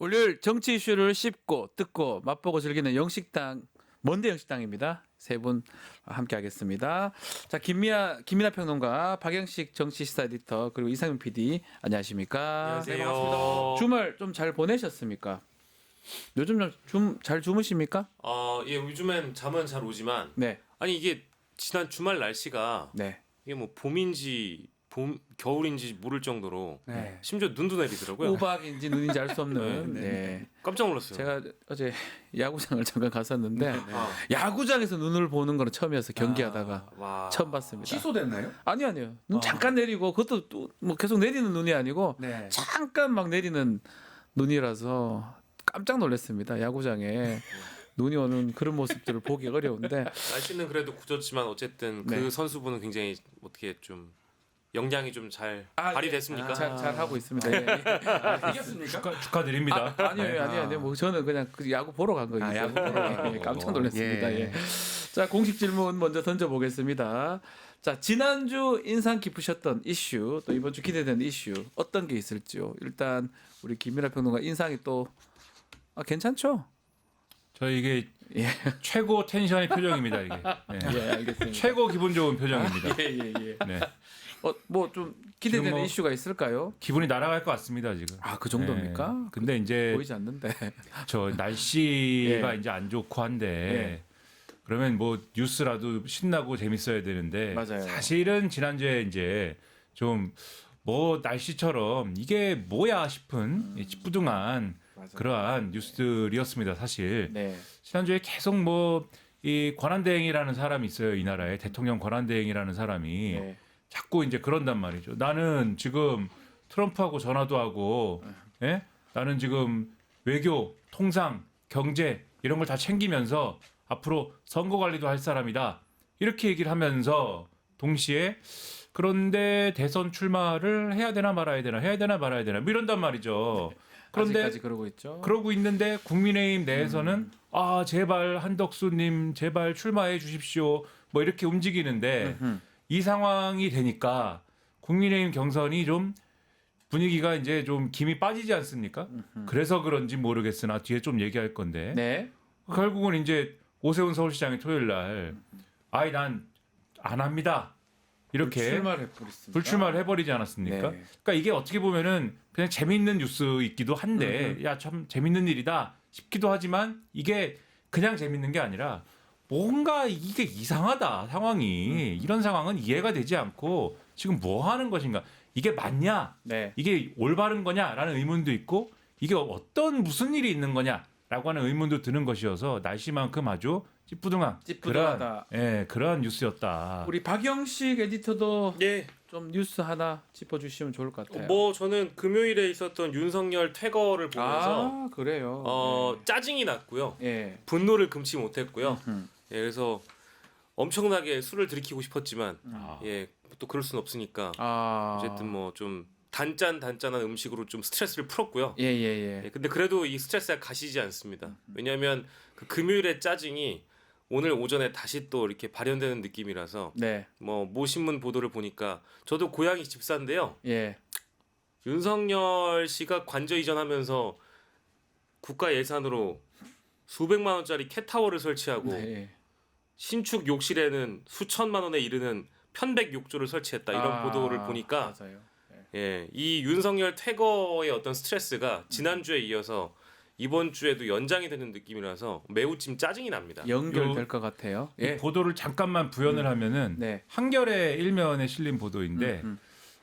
월요일 정치 이슈를 씹고 뜯고 맛보고 즐기는 영식당 먼데 영식당입니다. 세 분 함께 하겠습니다. 자, 김민하 평론가, 박영식 정치 시사 에디터, 그리고 이상윤 PD 안녕하십니까? 안녕하세요. 네, 반갑습니다. 주말 좀 잘 보내셨습니까? 요즘 좀 잘 주무십니까? 예, 요즘엔 잠은 잘 오지만 네. 아니 이게 지난 주말 날씨가 네. 이게 뭐 겨울인지 모를 정도로 네. 심지어 눈도 내리더라고요. 우박인지 눈인지 알 수 없는. 네. 네. 깜짝 놀랐어요. 제가 어제 야구장을 잠깐 갔었는데 아, 야구장에서 눈을 보는 거는 처음이어서 경기하다가 와. 처음 봤습니다. 취소됐나요? 아니요. 눈 잠깐 내리고 그것도 또 뭐 계속 내리는 눈이 아니고 네. 잠깐 막 내리는 눈이라서 깜짝 놀랐습니다. 야구장에 눈이 오는 그런 모습들을 보기 어려운데 날씨는 그래도 굳었지만 어쨌든 네. 그 선수분은 굉장히 어떻게 좀 역량이 좀 잘 발휘됐습니까? 잘 하고 있습니다. 예. 이겼습니까? 축하드립니다. 아니요. 뭐 저는 그냥 그 야구 보러 간 거예요. 야구 보러 가고. 예, 깜짝 놀랐습니다. 예. 예. 자, 공식 질문 먼저 던져보겠습니다. 자, 지난주 인상 깊으셨던 이슈, 또 이번 주 기대되는 이슈 어떤 게 있을지요? 일단 우리 김민하 평론가 인상이 또 괜찮죠? 저 이게 예. 최고 텐션의 표정입니다. 이게 네. 예, 알겠습니다. 최고 기분 좋은 표정입니다. 예. 네. 뭐 좀 기대되는 지금 뭐 이슈가 있을까요? 기분이 날아갈 것 같습니다 지금. 그 정도입니까? 네. 근데 이제 보이지 않는데. 저 날씨가 예. 이제 안 좋고 한데 예. 그러면 뭐 뉴스라도 신나고 재밌어야 되는데 맞아요. 사실은 지난주에 이제 좀 뭐 날씨처럼 이게 뭐야 싶은 찌뿌둥한 맞아요. 그러한 뉴스들이었습니다 사실. 네. 지난주에 계속 뭐 이 권한대행이라는 사람이 있어요. 이 나라에 대통령 권한대행이라는 사람이 네. 자꾸 이제 그런단 말이죠. 나는 지금 트럼프하고 전화도 하고, 예? 나는 지금 외교, 통상, 경제 이런 걸 다 챙기면서 앞으로 선거 관리도 할 사람이다. 이렇게 얘기를 하면서 동시에 그런데 대선 출마를 해야 되나 말아야 되나 뭐 이런단 말이죠. 그런데 아직까지 그러고 있죠. 그러고 있는데 국민의힘 내에서는 제발 한덕수님 제발 출마해 주십시오. 뭐 이렇게 움직이는데 이 상황이 되니까 국민의힘 경선이 좀 분위기가 이제 좀 김이 빠지지 않습니까? 그래서 그런지 모르겠으나 뒤에 좀 얘기할 건데 네. 결국은 이제 오세훈 서울시장이 토요일 날 난 안 합니다. 이렇게 출마를 해버렸습니다. 불출마를 해버리지 않았습니까? 네. 그러니까 이게 어떻게 보면은 그냥 재미있는 뉴스이기도 한데 야 참 재밌는 일이다 싶기도 하지만 이게 그냥 재밌는 게 아니라 뭔가 이게 이상하다 상황이 이런 상황은 이해가 되지 않고 지금 뭐 하는 것인가 이게 맞냐 네. 이게 올바른 거냐라는 의문도 있고 이게 어떤 무슨 일이 있는 거냐라고 하는 의문도 드는 것이어서 날씨만큼 아주 찌뿌둥하다. 그런 뉴스였다. 우리 박영식 에디터도 예. 좀 뉴스 하나 짚어주시면 좋을 것 같아요. 뭐 저는 금요일에 있었던 윤석열 퇴거를 보면서 그래요. 짜증이 났고요. 예. 분노를 금치 못했고요. 음. 예, 그래서 엄청나게 술을 들이키고 싶었지만 또 그럴 순 없으니까 어쨌든 뭐 좀 단짠한 음식으로 좀 스트레스를 풀었고요. 예. 근데 그래도 이 스트레스가 가시지 않습니다. 왜냐하면 그 금요일의 짜증이 오늘 오전에 다시 또 이렇게 발현되는 느낌이라서 네. 모 신문 보도를 보니까 저도 고향이 집사인데요. 예. 윤석열 씨가 관저 이전하면서 국가 예산으로 수백만 원짜리 캣타워를 설치하고 네. 신축 욕실에는 수천만 원에 이르는 편백 욕조를 설치했다 이런 보도를 보니까 맞아요. 이 윤석열 퇴거의 어떤 스트레스가 지난주에 이어서 이번 주에도 연장이 되는 느낌이라서 매우 좀 짜증이 납니다. 연결될 것 같아요. 이 보도를 잠깐만 부연을 하면은 네. 한겨레 일면에 실린 보도인데,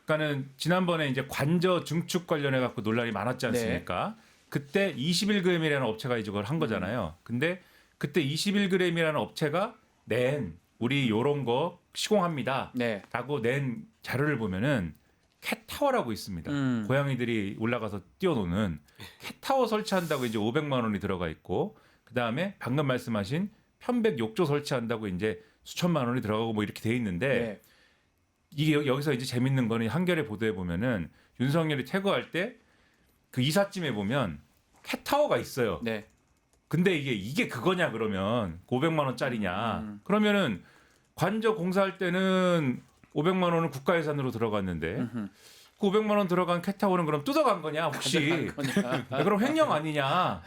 그러니까는 지난번에 이제 관저 증축 관련해 갖고 논란이 많았지 않습니까? 그때 21g이라는 업체가 이걸 한 거잖아요. 근데 그때 21g이라는 업체가 낸 우리 요런 거 시공합니다. 네. 라고 낸 자료를 보면은 캣타워라고 있습니다. 고양이들이 올라가서 뛰어노는 캣타워 설치한다고 이제 500만 원이 들어가 있고 그다음에 방금 말씀하신 편백 욕조 설치한다고 이제 수천만 원이 들어가고 뭐 이렇게 돼 있는데 네. 이게 여기서 이제 재밌는 거는 한겨레 보도에 보면은 윤석열이 퇴거할 때 그 이삿짐에 보면 캣타워가 있어요. 네. 근데 이게 그거냐 그러면 500만 원짜리냐 그러면은 관저 공사할 때는 500만 원은 국가 예산으로 들어갔는데 그 500만 원 들어간 캣타워는 그럼 뜯어간 거냐 혹시? 그럼 횡령 아니냐?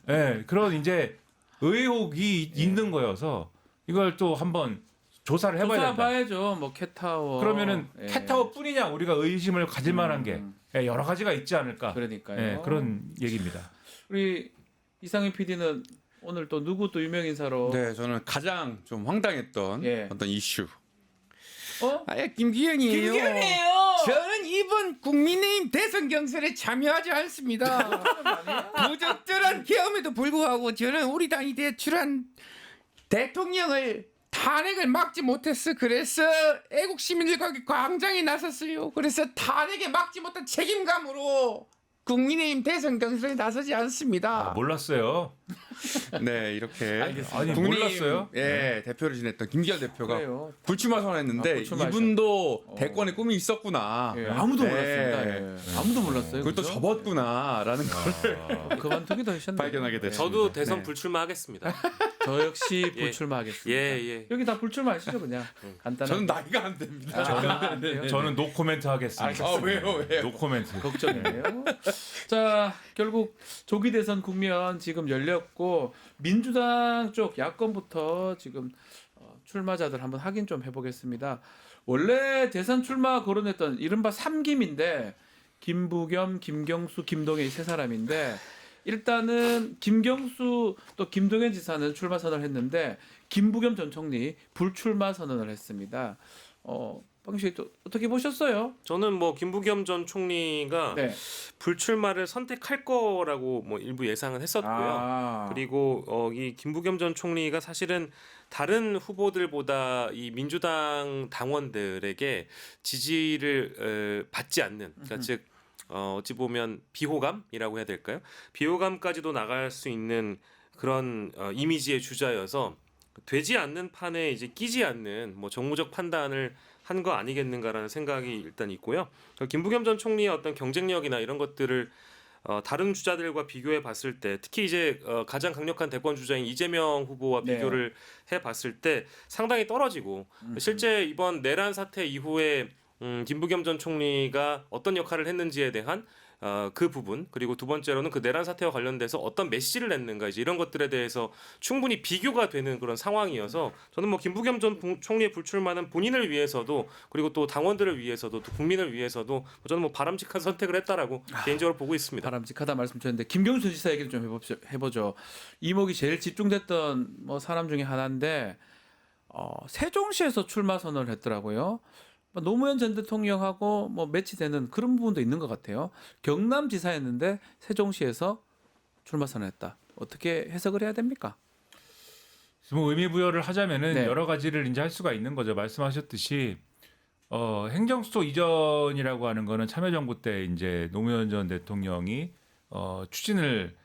예, 그런 이제 의혹이 있는 거여서 이걸 또 한번 조사를 해봐야 된다. 조사봐야죠. 뭐 캣타워. 그러면은 예. 캣타워뿐이냐 우리가 의심을 가질 만한 게 예, 여러 가지가 있지 않을까? 그러니까요. 예, 그런 얘기입니다. 우리 이상희 PD는 오늘 또 누구 또 유명 인사로 네, 저는 가장 좀 황당했던 예. 어떤 이슈. 아예 김기현이에요. 김기현이에요. 저는 이번 국민의힘 대선 경선에 참여하지 않습니다. 부적절한 계엄에도 불구하고 저는 우리 당이 대출한 대통령을 탄핵을 막지 못했어. 그래서 애국 시민들과 광장에 나섰어요. 그래서 탄핵에 막지 못한 책임감으로 국민의힘 대선 경선에 나서지 않습니다. 몰랐어요. 네, 이렇게 아니 국민의힘, 몰랐어요. 예, 대표를 지냈던 김기현 대표가 그래요. 불출마 선언했는데 불출마하셨- 이분도 대권의 꿈이 있었구나. 예, 아무도 네. 몰랐습니다. 예. 아무도 몰랐어요. 그걸 또 그죠? 접었구나라는 걸 그만두기도 하셨네요. 발견하게 예. 됐습니다. 저도 대선 네. 불출마하겠습니다. 저 역시 예. 불출마하겠습니다. 예. 여기 다 불출마하시죠 그냥 간단하게. 저는 나이가 안 됩니다. 안 돼요? 저는 노 코멘트 하겠습니다. 아, 왜요? 노 코멘트. 걱정이네요. 자, 결국 조기 대선 국면 지금 열렸고 민주당 쪽 야권부터 지금 출마자들 한번 확인 좀 해보겠습니다. 원래 대선 출마 거론했던 이른바 3김인데 김부겸, 김경수, 김동연 이 세 사람인데 일단은 김경수 또 김동연 지사는 출마 선언을 했는데 김부겸 전 총리 불출마 선언을 했습니다. 방식 또 어떻게 보셨어요? 저는 뭐 김부겸 전 총리가 네. 불출마를 선택할 거라고 뭐 일부 예상은 했었고요. 그리고 이 김부겸 전 총리가 사실은 다른 후보들보다 이 민주당 당원들에게 지지를 받지 않는, 그러니까 즉 어찌 보면 비호감이라고 해야 될까요? 비호감까지도 나갈 수 있는 그런 이미지의 주자여서 되지 않는 판에 이제 끼지 않는 뭐 정무적 판단을 한 거 아니겠는가라는 생각이 일단 있고요. 김부겸 전 총리의 어떤 경쟁력이나 이런 것들을 다른 주자들과 비교해 봤을 때, 특히 이제 가장 강력한 대권 주자인 이재명 후보와 네. 비교를 해 봤을 때 상당히 떨어지고, 실제 이번 내란 사태 이후에 김부겸 전 총리가 어떤 역할을 했는지에 대한 그 부분, 그리고 두 번째로는 그 내란 사태와 관련돼서 어떤 메시지를 냈는가, 이제 이런 것들에 대해서 충분히 비교가 되는 그런 상황이어서 저는 뭐 김부겸 전 총리의 불출마는 본인을 위해서도, 그리고 또 당원들을 위해서도, 또 국민을 위해서도 저는 뭐 바람직한 선택을 했다라고 개인적으로 보고 있습니다. 바람직하다 말씀 주셨는데 김경수 지사 얘기를 좀 해보죠. 이목이 제일 집중됐던 뭐 사람 중에 하나인데 세종시에서 출마 선언을 했더라고요. 노무현 전 대통령하고 뭐 매치되는 그런 부분도 있는 것 같아요. 경남지사였는데 세종시에서 출마 선언했다. 어떻게 해석을 해야 됩니까? 뭐 의미 부여를 하자면은 네. 여러 가지를 이제 할 수가 있는 거죠. 말씀하셨듯이 행정수도 이전이라고 하는 거는 참여정부 때 이제 노무현 전 대통령이 추진을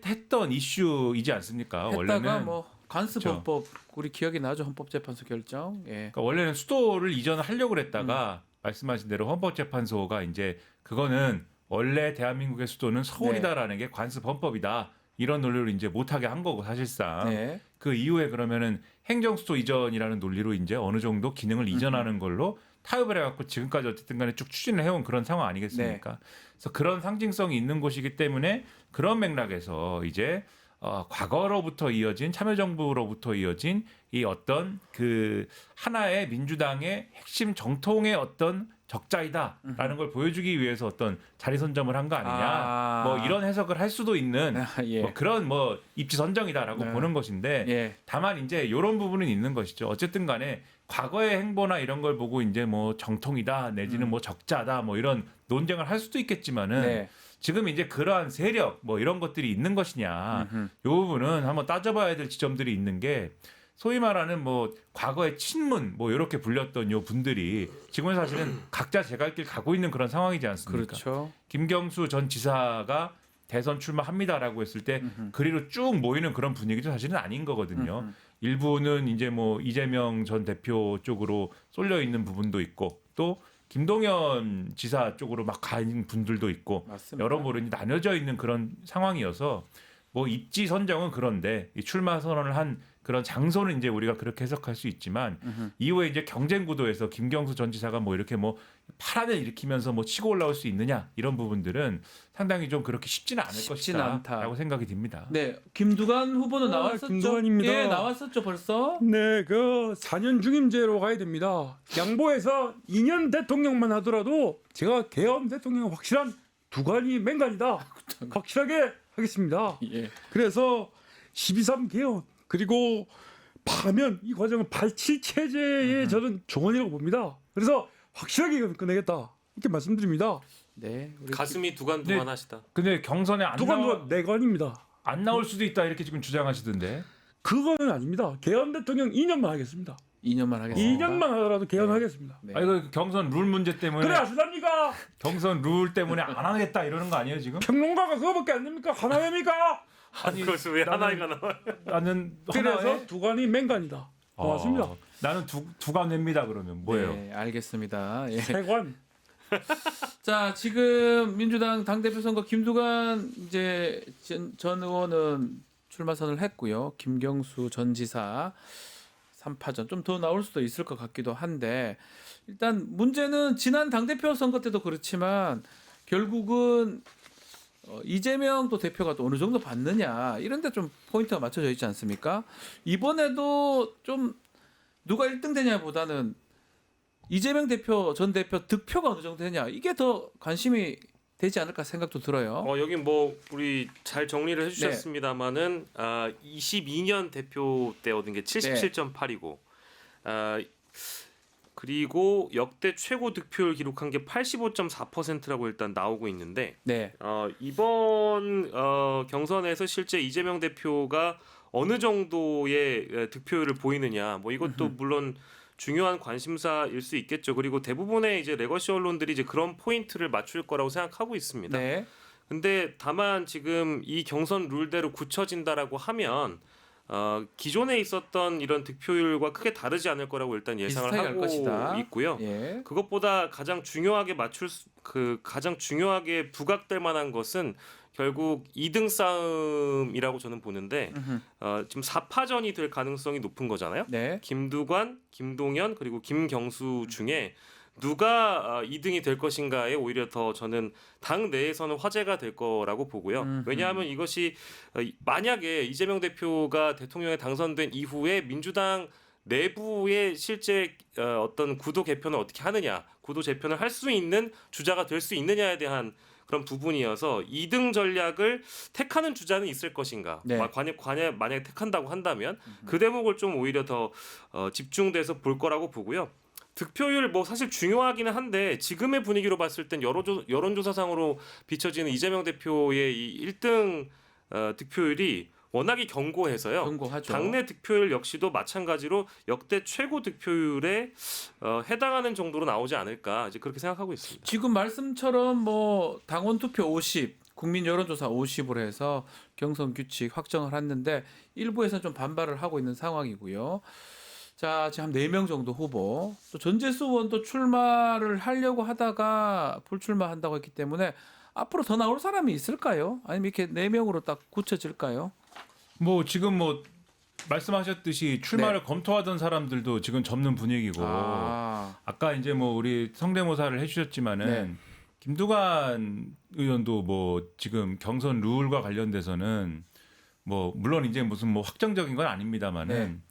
했던 이슈이지 않습니까? 했다가 원래는 뭐 관습헌법 우리 기억이 나죠. 헌법재판소 결정. 예. 그러니까 원래는 수도를 이전을 하려고 했다가 말씀하신 대로 헌법재판소가 이제 그거는 원래 대한민국의 수도는 서울이다라는 게 관습헌법이다. 이런 논리로 이제 못하게 한 거고 사실상 네. 그 이후에 그러면은 행정수도 이전이라는 논리로 이제 어느 정도 기능을 이전하는 걸로 타협을 해갖고 지금까지 어쨌든 간에 쭉 추진을 해온 그런 상황 아니겠습니까? 그래서 그런 상징성이 있는 곳이기 때문에 그런 맥락에서 이제 과거로부터 이어진 참여정부로부터 이어진 이 어떤 그 하나의 민주당의 핵심 정통의 어떤 적자이다라는 걸 보여주기 위해서 어떤 자리 선점을 한 거 아니냐, 뭐 이런 해석을 할 수도 있는 예. 뭐 그런 뭐 입지 선정이다라고 네. 보는 것인데 예. 다만 이제 이런 부분은 있는 것이죠. 어쨌든 간에 과거의 행보나 이런 걸 보고 이제 뭐 정통이다 내지는 뭐 적자다 뭐 이런 논쟁을 할 수도 있겠지만은 네. 지금 이제 그러한 세력 뭐 이런 것들이 있는 것이냐, 이 부분은 한번 따져봐야 될 지점들이 있는 게 소위 말하는 뭐 과거의 친문 뭐 이렇게 불렸던 요 분들이 지금은 사실은 각자 제 갈 길 가고 있는 그런 상황이지 않습니까? 그렇죠. 김경수 전 지사가 대선 출마합니다라고 했을 때 그리로 쭉 모이는 그런 분위기도 사실은 아닌 거거든요. 일부는 이제 뭐 이재명 전 대표 쪽으로 쏠려 있는 부분도 있고 또 김동연 지사 쪽으로 막 가는 분들도 있고 맞습니다. 여러모로 나뉘어져 있는 그런 상황이어서 뭐 입지 선정은 그런데 이 출마 선언을 한 그런 장소는 이제 우리가 그렇게 해석할 수 있지만 이후에 이제 경쟁 구도에서 김경수 전 지사가 뭐 이렇게 뭐 파란을 일으키면서 뭐 치고 올라올 수 있느냐 이런 부분들은 상당히 좀 그렇게 쉽지는 않을 쉽지는 것이다라고 않다. 생각이 듭니다. 네, 김두관 후보는 아, 나왔었죠. 김두관입니다. 예, 나왔었죠 벌써. 네, 그 4년 중임제로 가야 됩니다. 양보해서 2년 대통령만 하더라도 제가 계엄 대통령 확실한 두관이 맹간이다. 확실하게 하겠습니다. 예. 그래서 12.3 개헌 그리고 파면 이 과정은 87 체제의 저는 종언이라고 봅니다. 그래서 확실하게 끝내겠다 이렇게 말씀드립니다. 네, 우리 가슴이 두간 네. 두간하시다. 근데 경선에 두관도 내관입니다. 안 나올 수도 있다 이렇게 지금 주장하시던데. 그거는 아닙니다. 계엄 대통령 2년만 하겠습니다. 2년만 하겠습니다. 2년만 하더라도 개헌하겠습니다. 네. 아니 그 경선 룰 문제 때문에 그래 아시답니까? 경선 룰 때문에 안 하겠다 이러는 거 아니에요 지금? 평론가가 그거밖에 안 됩니까? 하나입니까? 아니 그래서 왜 나는- 하나이가 나와요? 나는 그래서 하나에 두관이 맹간이다. 고맙습니다. 나는 두가 냅니다 그러면 뭐예요? 네, 알겠습니다. 예. 세관. 자, 지금 민주당 당대표 선거 김두관 이제 전 의원은 출마 선언을 했고요. 김경수 전 지사 3파전 좀 더 나올 수도 있을 것 같기도 한데 일단 문제는 지난 당대표 선거 때도 그렇지만 결국은 이재명 또 대표가 또 어느 정도 받느냐 이런 데 좀 포인트가 맞춰져 있지 않습니까? 이번에도 좀 누가 1등 되냐보다는 이재명 대표 전 대표 득표가 어느 정도 되냐 이게 더 관심이 되지 않을까 생각도 들어요. 여기 뭐 우리 잘 정리를 해주셨습니다만은 22년 대표 때 얻은 게 77.8이고 그리고 역대 최고 득표율 기록한 게 85.4%라고 일단 나오고 있는데 네. 이번 경선에서 실제 이재명 대표가 어느 정도의 득표율을 보이느냐 뭐 이것도 물론 중요한 관심사일 수 있겠죠. 그리고 대부분의 이제 레거시 언론들이 이제 그런 포인트를 맞출 거라고 생각하고 있습니다. 네. 근데 다만 지금 이 경선 룰대로 굳혀진다라고 하면 기존에 있었던 이런 득표율과 크게 다르지 않을 거라고 일단 예상을 비슷하게 갈 하고 것이다. 있고요. 예. 그것보다 가장 중요하게 가장 중요하게 부각될 만한 것은 결국 2등 싸움이라고 저는 보는데 지금 4파전이 될 가능성이 높은 거잖아요. 네. 김두관, 김동연 그리고 김경수 중에 누가 2등이 될 것인가에 오히려 더 저는 당 내에서는 화제가 될 거라고 보고요. 왜냐하면 이것이 만약에 이재명 대표가 대통령에 당선된 이후에 민주당 내부의 실제 어떤 구도 개편을 어떻게 하느냐, 구도 재편을 할 수 있는 주자가 될 수 있느냐에 대한 그런 부분이어서 2등 전략을 택하는 주자는 있을 것인가. 네. 만약에 택한다고 한다면 그 대목을 좀 오히려 더 집중돼서 볼 거라고 보고요. 득표율 뭐 사실 중요하기는 한데 지금의 분위기로 봤을 땐 여론조사상으로 비춰지는 이재명 대표의 이 1등 득표율이 워낙에 견고해서요. 경고하죠. 당내 득표율 역시도 마찬가지로 역대 최고 득표율에 해당하는 정도로 나오지 않을까 이제 그렇게 생각하고 있습니다. 지금 말씀처럼 뭐 당원 투표 50, 국민 여론조사 50으로 해서 경선 규칙 확정을 했는데 일부에서 좀 반발을 하고 있는 상황이고요. 자, 지금 한 4명 정도 후보. 또 전재수 의원도 출마를 하려고 하다가 불출마한다고 했기 때문에 앞으로 더 나올 사람이 있을까요? 아니면 이렇게 4명으로 딱 굳혀질까요? 뭐 지금 뭐 말씀하셨듯이 출마를 검토하던 사람들도 지금 접는 분위기고 아까 이제 뭐 우리 성대모사를 해주셨지만은 네. 김두관 의원도 뭐 지금 경선 룰과 관련돼서는 뭐 물론 이제 무슨 뭐 확정적인 건 아닙니다만은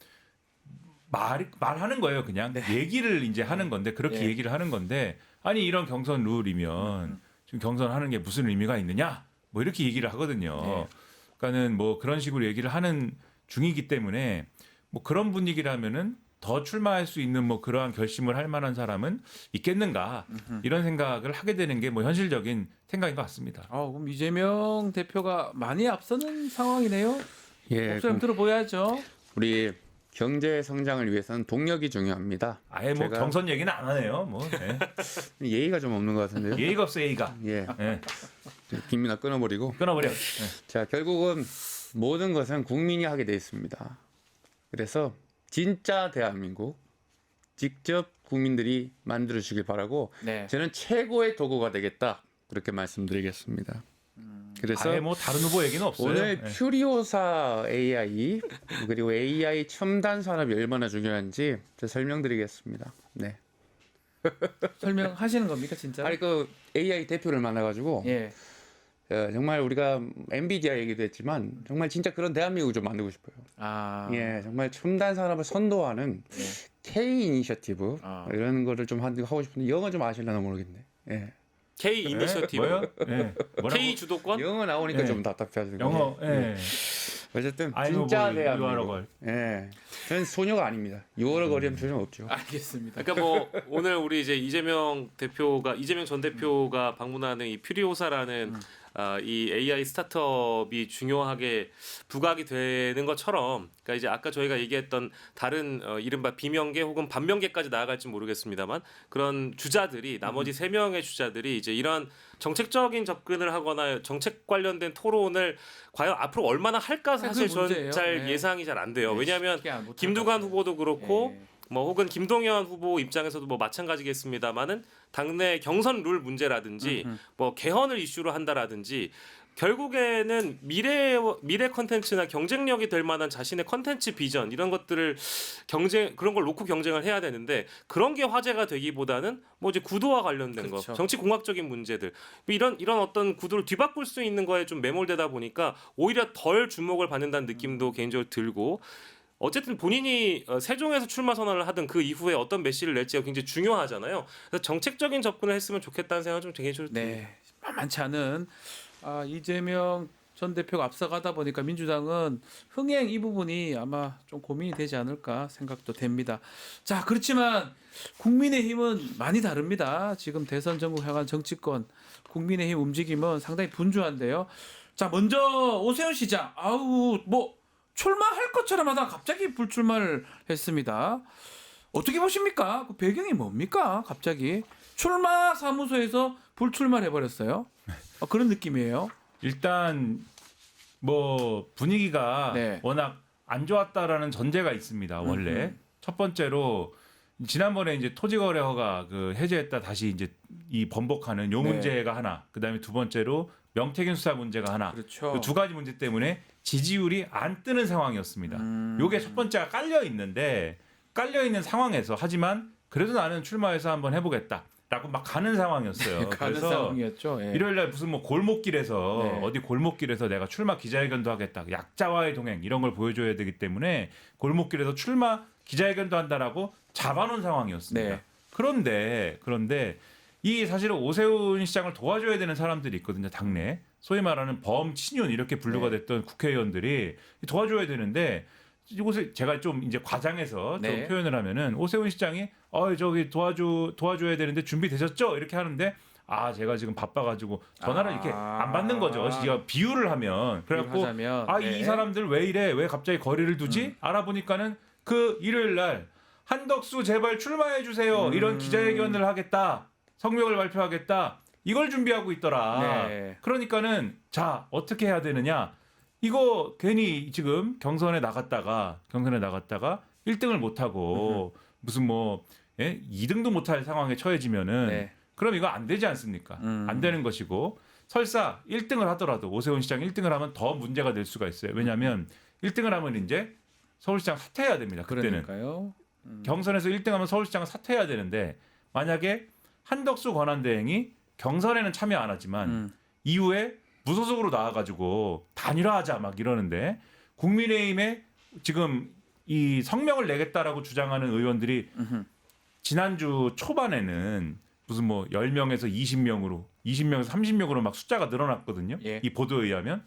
말하는 거예요. 그냥 얘기를 이제 하는 건데 그렇게 얘기를 하는 건데 아니 이런 경선 룰이면 지금 경선하는 게 무슨 의미가 있느냐 뭐 이렇게 얘기를 하거든요. 그러니까는 뭐 그런 식으로 얘기를 하는 중이기 때문에 뭐 그런 분위기라면은 더 출마할 수 있는 뭐 그러한 결심을 할 만한 사람은 있겠는가 이런 생각을 하게 되는 게 뭐 현실적인 생각인 것 같습니다. 그럼 이재명 대표가 많이 앞서는 상황이네요. 예, 목소리 들어보야죠. 우리 경제 성장을 위해서는 동력이 중요합니다. 아예 뭐 제가- 경선 얘기는 안 하네요. 뭐 네. 예의가 좀 없는 것 같은데요. 예의가 없어 예의가. 예, 네. 김민아 끊어버리고. 끊어버려. 네. 자, 결국은 모든 것은 국민이 하게 돼 있습니다. 그래서 진짜 대한민국 직접 국민들이 만들어 주길 바라고 네. 저는 최고의 도구가 되겠다 그렇게 말씀드리겠습니다. 그래서 아예 뭐 다른 후보 얘기는 없어요. 오늘 예. 퓨리오사 AI 그리고 AI 첨단 산업이 얼마나 중요한지 제가 설명드리겠습니다. 네. 설명하시는 겁니까 진짜? 아니 그 AI 대표를 만나가지고 예. 정말 우리가 엔비디아 얘기도 했지만 정말 진짜 그런 대한민국을 좀 만들고 싶어요. 아. 예, 정말 첨단 산업을 선도하는 K 이니셔티브 아. 이런 거를 좀 하고 싶은데 영어 좀 아실려나 모르겠네. 예. K 이니셔티브, 뭐요? 예. 뭐라고? K 주도권. 영어 나오니까 예. 좀 답답해가지고. 영어. 예. 어쨌든 I know 진짜 boy, you are a 대한민국. girl. 예, 저는 소녀가 아닙니다. 6월을 거리면 소녀 없죠. 알겠습니다. 그러니까 뭐 오늘 우리 이제 이재명 전 대표가 방문하는 이 퓨리오사라는 이 AI 스타트업이 중요하게 부각이 되는 것처럼, 그러니까 이제 아까 저희가 얘기했던 다른 이른바 비명계 혹은 반명계까지 나아갈지 모르겠습니다만 그런 주자들이 나머지 3명의 주자들이 이제 이런 정책적인 접근을 하거나 정책 관련된 토론을 과연 앞으로 얼마나 할까 사실 그게 문제예요. 전 잘 네. 예상이 잘 안 돼요. 왜냐하면 쉽게 안 못할 김두관 것 같아요. 후보도 그렇고 예. 뭐 혹은 김동연 후보 입장에서도 뭐 마찬가지겠습니다만은 당내 경선 룰 문제라든지 뭐 개헌을 이슈로 한다라든지 결국에는 미래 컨텐츠나 경쟁력이 될 만한 자신의 컨텐츠 비전 이런 것들을 그런 걸 놓고 경쟁을 해야 되는데 그런 게 화제가 되기보다는 뭐 이제 구도와 관련된 그렇죠. 거, 정치 공학적인 문제들 이런 어떤 구도를 뒤바꿀 수 있는 거에 좀 매몰되다 보니까 오히려 덜 주목을 받는다는 느낌도 개인적으로 들고. 어쨌든 본인이 세종에서 출마 선언을 하든 그 이후에 어떤 메시지를 낼지가 굉장히 중요하잖아요. 그래서 정책적인 접근을 했으면 좋겠다는 생각을 좀 개인적으로 듭니다. 네, 만만치 않은 이재명 전 대표가 앞서가다 보니까 민주당은 흥행 이 부분이 아마 좀 고민이 되지 않을까 생각도 됩니다. 자, 그렇지만 국민의힘은 많이 다릅니다. 지금 대선 전국 향한 정치권 국민의힘 움직임은 상당히 분주한데요. 자, 먼저 오세훈 시장, 뭐 출마할 것처럼 하다가 갑자기 불출마를 했습니다. 어떻게 보십니까? 그 배경이 뭡니까? 갑자기 출마 사무소에서 불출마를 해버렸어요. 그런 느낌이에요. 일단 뭐 분위기가 네. 워낙 안 좋았다라는 전제가 있습니다. 원래 첫 번째로 지난번에 이제 토지거래허가 그 해제했다 다시 이제 이 번복하는 요 네. 문제가 하나, 그다음에 두 번째로 명태균 수사 문제가 하나, 그렇죠. 그 두 가지 문제 때문에 지지율이 안 뜨는 상황이었습니다. 요게 첫 번째가 깔려 있는 상황에서 하지만 그래도 나는 출마해서 한번 해보겠다라고 막 가는 상황이었어요. 가는 그래서 상황이었죠. 예. 일요일날 무슨 뭐 골목길에서 네. 어디 골목길에서 내가 출마 기자회견도 하겠다, 약자와의 동행 이런 걸 보여줘야 되기 때문에 골목길에서 출마 기자회견도 한다라고 잡아놓은 상황이었습니다. 네. 그런데 이 사실은 오세훈 시장을 도와줘야 되는 사람들이 있거든요. 당내 소위 말하는 범친윤 이렇게 분류가 네. 됐던 국회의원들이 도와줘야 되는데 이곳에 제가 좀 이제 과장해서 좀 네. 표현을 하면은 오세훈 시장이 저기 도와줘야 되는데 준비되셨죠? 이렇게 하는데 제가 지금 바빠가지고 전화를 이렇게 안 받는 거죠. 제가 비유를 하면 그래갖고 비유하자면, 네. 이 사람들 왜 이래? 왜 갑자기 거리를 두지? 알아보니까는 그 일요일 날 한덕수 제발 출마해 주세요. 이런 기자회견을 하겠다. 성명을 발표하겠다. 이걸 준비하고 있더라. 네. 그러니까는 자 어떻게 해야 되느냐? 이거 괜히 지금 경선에 나갔다가 1등을 못하고 무슨 뭐 2등도 못할 상황에 처해지면은 네. 그럼 이거 안 되지 않습니까? 안 되는 것이고 설사 1등을 하더라도 오세훈 시장 1등을 하면 더 문제가 될 수가 있어요. 왜냐하면 1등을 하면 이제 서울시장 사퇴해야 됩니다. 그때는 그러니까요. 경선에서 1등하면 서울시장은 사퇴해야 되는데 만약에 한덕수 권한대행이 경선에는 참여 안 하지만 이후에 무소속으로 나와가지고 단일화하자 막 이러는데 국민의힘에 지금 이 성명을 내겠다라고 주장하는 의원들이 지난주 초반에는 무슨 뭐 10명에서 20명으로 20명에서 30명으로 막 숫자가 늘어났거든요. 예. 이 보도에 의하면.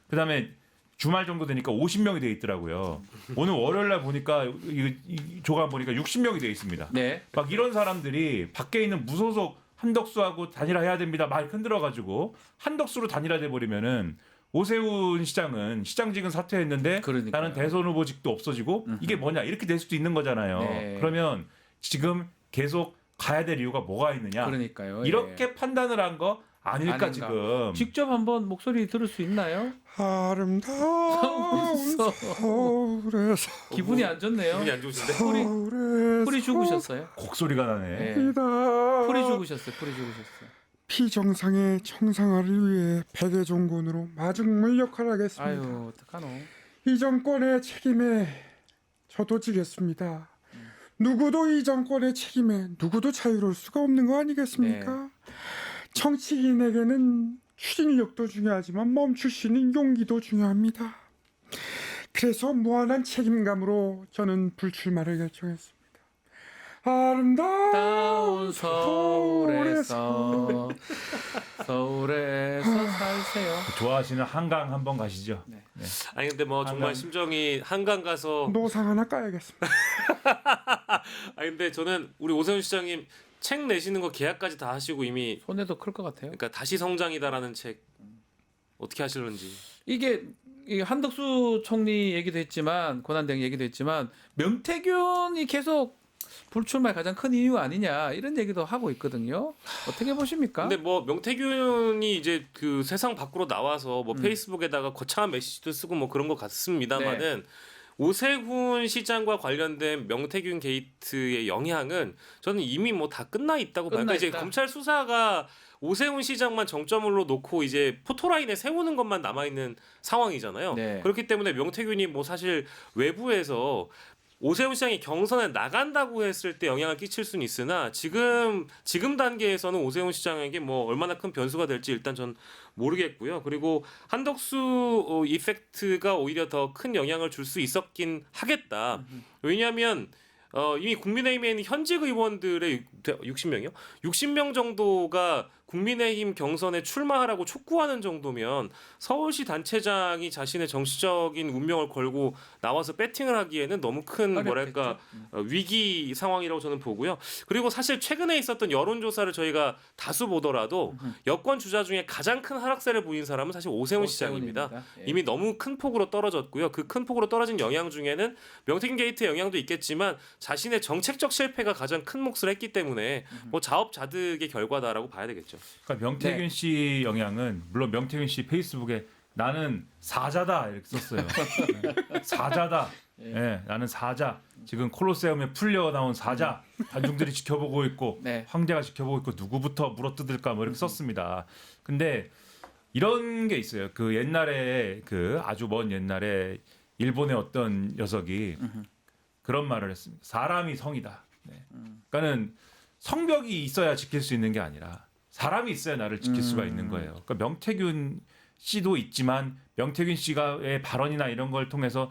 그다음에 주말 정도 되니까 50명이 돼 있더라고요. 오늘 월요일 날 보니까 이 조간 보니까 60명이 돼 있습니다. 네. 막 이런 사람들이 밖에 있는 무소속 한덕수하고 단일화해야 됩니다. 막 흔들어가지고 한덕수로 단일화돼 버리면은 오세훈 시장은 시장직은 사퇴했는데 그러니까요. 나는 대선 후보직도 없어지고 이게 뭐냐 이렇게 될 수도 있는 거잖아요. 네. 그러면 지금 계속 가야 될 이유가 뭐가 있느냐? 그러니까요. 이렇게 판단을 한 거 아닐까 아닌가. 지금. 직접 한번 목소리 들을 수 있나요? 아름다운 서울에서 기분이 안 좋네요. 기분이 안 좋으신데? 풀이 죽으셨어요? 곡소리가 나네. 네. 풀이 죽으셨어요. 피정상의 청상화를 위해 백의종군으로 마중물 역할을 하겠습니다. 아유 어떡하노. 이 정권의 책임에 저도 지겠습니다. 누구도 이 정권의 책임에 누구도 자유로울 수가 없는 거 아니겠습니까? 정치인에게는 추진력도 중요하지만 멈출 수 있는 용기도 중요합니다. 그래서 무한한 책임감으로 저는 불출마를 결정했습니다. 다운 서울에서 살세요. 좋아하시는 한강 한번 가시죠. 네. 아니 근데 뭐 정말 심정이 한강 가서 노상 하나 까야겠습니다. 아니 근데 저는 우리 오세훈 시장님 책 내시는 거 계약까지 다 하시고 이미 손해도 클 것 같아요. 그러니까 다시 성장이다라는 책 어떻게 하실런지. 이게 한덕수 총리 얘기도 했지만 권한대행 얘기도 했지만 명태균이 계속 불출마의 가장 큰 이유 아니냐 이런 얘기도 하고 있거든요. 어떻게 보십니까? 근데 뭐 명태균이 이제 그 세상 밖으로 나와서 뭐 페이스북에다가 거창한 메시지도 쓰고 뭐 그런 것 같습니다만은 오세훈 시장과 관련된 명태균 게이트의 영향은 저는 이미 뭐 다 끝나 있다고 봐요. 그러니까 이제 검찰 수사가 오세훈 시장만 정점으로 놓고 이제 포토라인에 세우는 것만 남아 있는 상황이잖아요. 네. 그렇기 때문에 명태균이 뭐 사실 외부에서 오세훈 시장이 경선에 나간다고 했을 때 영향을 끼칠 수는 있으나 지금 단계에서는 오세훈 시장에게 뭐 얼마나 큰 변수가 될지 일단 전 모르겠고요. 그리고 한덕수 이펙트가 오히려 더 큰 영향을 줄 수 있었긴 하겠다. 왜냐하면 이미 국민의힘에 있는 현직 의원들의 60명이요? 60명 정도가 국민의힘 경선에 출마하라고 촉구하는 정도면 서울시 단체장이 자신의 정치적인 운명을 걸고 나와서 배팅을 하기에는 너무 큰 뭐랄까 위기 상황이라고 저는 보고요. 그리고 사실 최근에 있었던 여론조사를 저희가 다수 보더라도 여권 주자 중에 가장 큰 하락세를 보인 사람은 사실 오세훈 시장입니다. 예. 이미 너무 큰 폭으로 떨어졌고요. 그 큰 폭으로 떨어진 영향 중에는 명태균 게이트의 영향도 있겠지만 자신의 정책적 실패가 가장 큰 몫을 했기 때문에 뭐 자업자득의 결과다라고 봐야 되겠죠. 그러니까 명태균 씨 영향은 물론 명태균 씨 페이스북에 나는 사자다 이렇게 썼어요. 사자다. 예, 나는 사자. 지금 콜로세움에 풀려 나온 사자. 관중들이 지켜보고 있고 황제가 지켜보고 있고 누구부터 물어뜯을까 뭐 이렇게 썼습니다. 근데 이런 게 있어요. 그 옛날에 그 아주 먼 옛날에 일본의 어떤 녀석이 그런 말을 했습니다. 사람이 성이다. 그러니까는 성벽이 있어야 지킬 수 있는 게 아니라 사람이 있어야 나를 지킬 수가 있는 거예요. 그러니까 명태균 씨도 있지만 명태균 씨가의 발언이나 이런 걸 통해서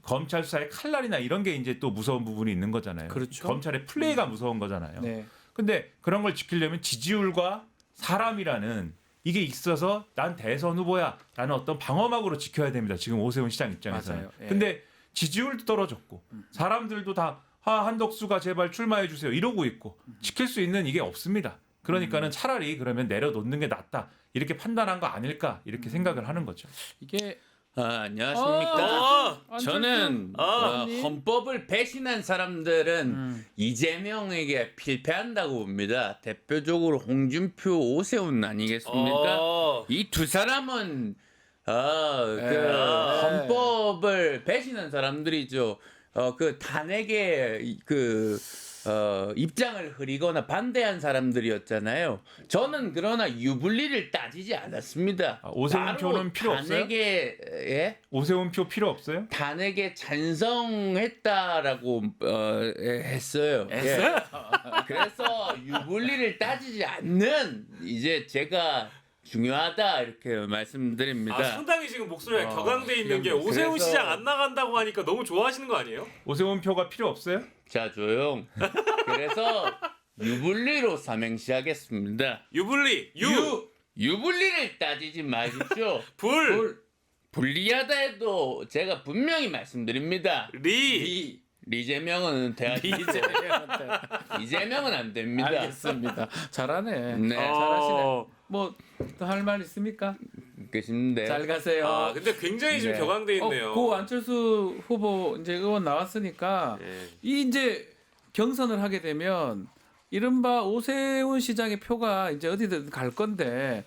검찰 수사의 칼날이나 이런 게 이제 또 무서운 부분이 있는 거잖아요. 그렇죠. 검찰의 플레이가 무서운 거잖아요. 네. 근데 그런 걸 지키려면 지지율과 사람이라는 이게 있어서 난 대선 후보야라는 어떤 방어막으로 지켜야 됩니다. 지금 오세훈 시장 입장에서는. 맞아요. 예. 근데 지지율도 떨어졌고 사람들도 다 한덕수가 제발 출마해 주세요 이러고 있고 지킬 수 있는 이게 없습니다. 그러니까는 차라리 그러면 내려놓는 게 낫다 이렇게 판단한 거 아닐까 이렇게 생각을 하는 거죠. 이게 안녕하십니까. 저는 아니. 헌법을 배신한 사람들은 이재명에게 필패한다고 봅니다. 대표적으로 홍준표, 오세훈 아니겠습니까? 이 두 사람은 헌법을 배신한 사람들이죠. 그 탄핵에 입장을 흐리거나 반대한 사람들이었잖아요. 저는 그러나 유불리를 따지지 않았습니다. 오세훈 표는 필요 없어요? 탄핵에 오세훈 표 필요 없어요? 탄핵에 찬성했다라고 했어요. 예. 그래서 유불리를 따지지 않는 이제 제가 중요하다 이렇게 말씀드립니다. 상당히 지금 목소리가 격앙돼 있는 게 오세훈 그래서- 시장 안 나간다고 하니까 너무 좋아하시는 거 아니에요? 오세훈 표가 필요 없어요? 자 조용. 그래서 유불리로 삼행시하겠습니다. 유불리 유불리를 따지지 마십시오. 불 불리하다 해도 제가 분명히 말씀드립니다. 리 리재명은 대하지 이재명은 안 됩니다. 알겠습니다. 잘하네. 네. 잘하시네. 뭐 또 할 말 있습니까? 계신데 잘 가세요. 근데 굉장히 지금 네. 격앙돼 있네요. 고 안철수 후보 이제 의원 나왔으니까 예. 이 이제 경선을 하게 되면 이른바 오세훈 시장의 표가 이제 어디든 갈 건데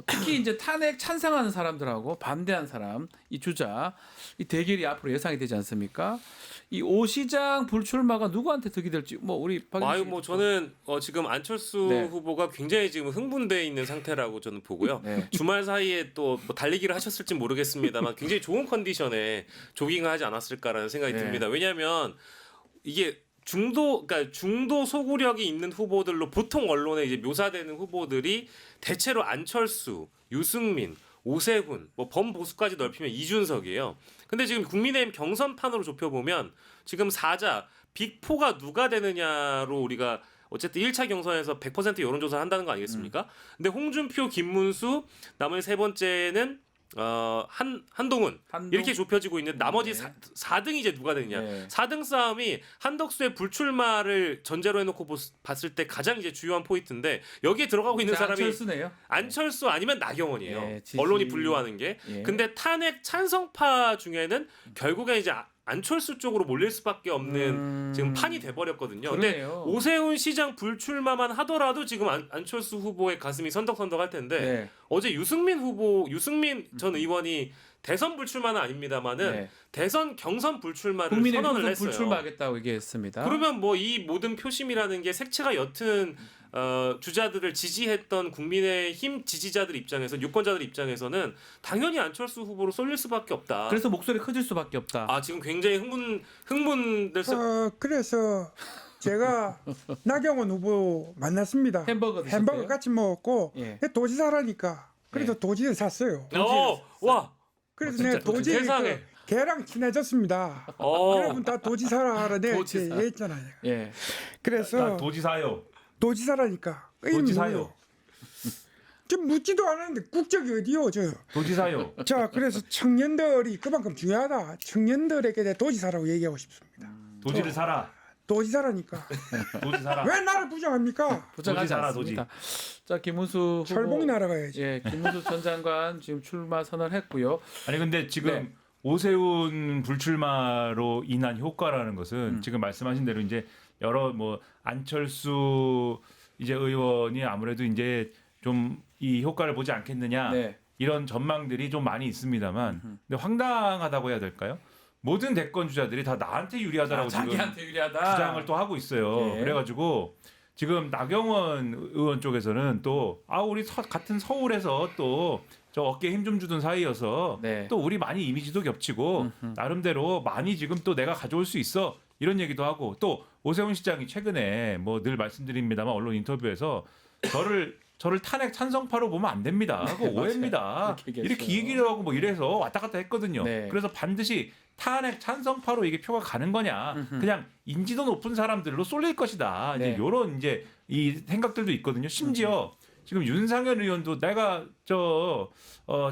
특히 이제 탄핵 찬성하는 사람들하고 반대한 사람 이 주자 이 대결이 앞으로 예상이 되지 않습니까? 이 오 시장 불출마가 누구한테 득이 될지 뭐 우리 아유 뭐 저는 지금 안철수 네. 후보가 굉장히 지금 흥분돼 있는 상태라고 저는 보고요. 네. 주말 사이에 또 뭐 달리기를 하셨을지 모르겠습니다만 굉장히 좋은 컨디션에 조깅을 하지 않았을까라는 생각이 네. 듭니다. 왜냐하면 이게 그러니까 중도 소구력이 있는 후보들로 보통 언론에 이제 묘사되는 후보들이 대체로 안철수, 유승민, 오세훈, 뭐 범보수까지 넓히면 이준석이에요. 근데 지금 국민의힘 경선판으로 좁혀보면 지금 사자 빅4가 누가 되느냐로 우리가 어쨌든 1차 경선에서 100% 여론조사를 한다는 거 아니겠습니까? 근데 홍준표, 김문수, 나머지 세 번째는 한동훈 이렇게 좁혀지고 있는 나머지 네. 4등이 이제 누가 되느냐. 네. 4등 싸움이 한덕수의 불출마를 전제로 해놓고 봤을 때 가장 이제 주요한 포인트인데 여기에 들어가고 있는 사람이 안철수네요. 안철수 아니면 나경원이에요. 예, 지지. 언론이 분류하는 게. 예. 근데 탄핵 찬성파 중에는 결국에 이제 안철수 쪽으로 몰릴 수밖에 없는 지금 판이 돼버렸거든요. 근데 그러네요. 오세훈 시장 불출마만 하더라도 지금 안철수 후보의 가슴이 선덕선덕할 텐데 네. 어제 유승민 전 의원이 대선 불출마는 아닙니다만은 네. 대선 경선 불출마를 국민의힘 선언을 후보 했어요. 불출마하겠다고 얘기했습니다. 그러면 뭐 이 모든 표심이라는 게 색채가 옅은 주자들을 지지했던 국민의힘 지지자들 입장에서 유권자들 입장에서는 당연히 안철수 후보로 쏠릴 수밖에 없다. 그래서 목소리 커질 수밖에 없다. 지금 굉장히 흥분돼서 그래서 제가 나경원 후보 만났습니다. 햄버거 드셨대요? 햄버거 같이 먹었고 예. 도지사라니까 그래서 예. 도지를 샀어요. 와 그래서 진짜 내가 도지 세상에. 걔랑 친해졌습니다. 여러분 다 도지사라 내가 도지사. 이렇게 얘기했잖아요. 예. 그래서 나 도지사요. 도지사라니까. 도지사요. 좀 묻지도 않았는데 국적이 어디요, 저? 도지사요. 자, 그래서 청년들이 그만큼 중요하다. 청년들에게 내 도지사라고 얘기하고 싶습니다. 도지를 사라. 도지사라니까. 도지 사라. 왜 나를 부정합니까? 부정하지 도지사라, 않습니다. 자 김문수 후보 철봉이 날아가야지. 예, 김문수 전 장관 지금 출마 선언했고요. 아니 근데 지금 네. 오세훈 불출마로 인한 효과라는 것은 지금 말씀하신 대로 이제 여러 뭐 안철수 이제 의원이 아무래도 이제 좀 이 효과를 보지 않겠느냐 네. 이런 전망들이 좀 많이 있습니다만 근데 황당하다고 해야 될까요? 모든 대권 주자들이 다 나한테 유리하다라고 지금 자기한테 유리하다. 주장을 또 하고 있어요. 예. 그래가지고 지금 나경원 의원 쪽에서는 또 우리 같은 서울에서 또 저 어깨에 힘 좀 주던 사이여서 네. 또 우리 많이 이미지도 겹치고 나름대로 많이 지금 또 내가 가져올 수 있어 이런 얘기도 하고 또 오세훈 시장이 최근에 뭐 늘 말씀드립니다만 언론 인터뷰에서 저를 탄핵 찬성파로 보면 안 됩니다. 그거 오해입니다. 이렇게 이렇게 얘기했어요. 얘기를 하고 뭐 이래서 왔다 갔다 했거든요. 네. 그래서 반드시 탄핵 찬성파로 이게 표가 가는 거냐? 그냥 인지도 높은 사람들로 쏠릴 것이다. 네. 이제 요런 이제 이 생각들도 있거든요. 심지어 지금 윤상현 의원도 내가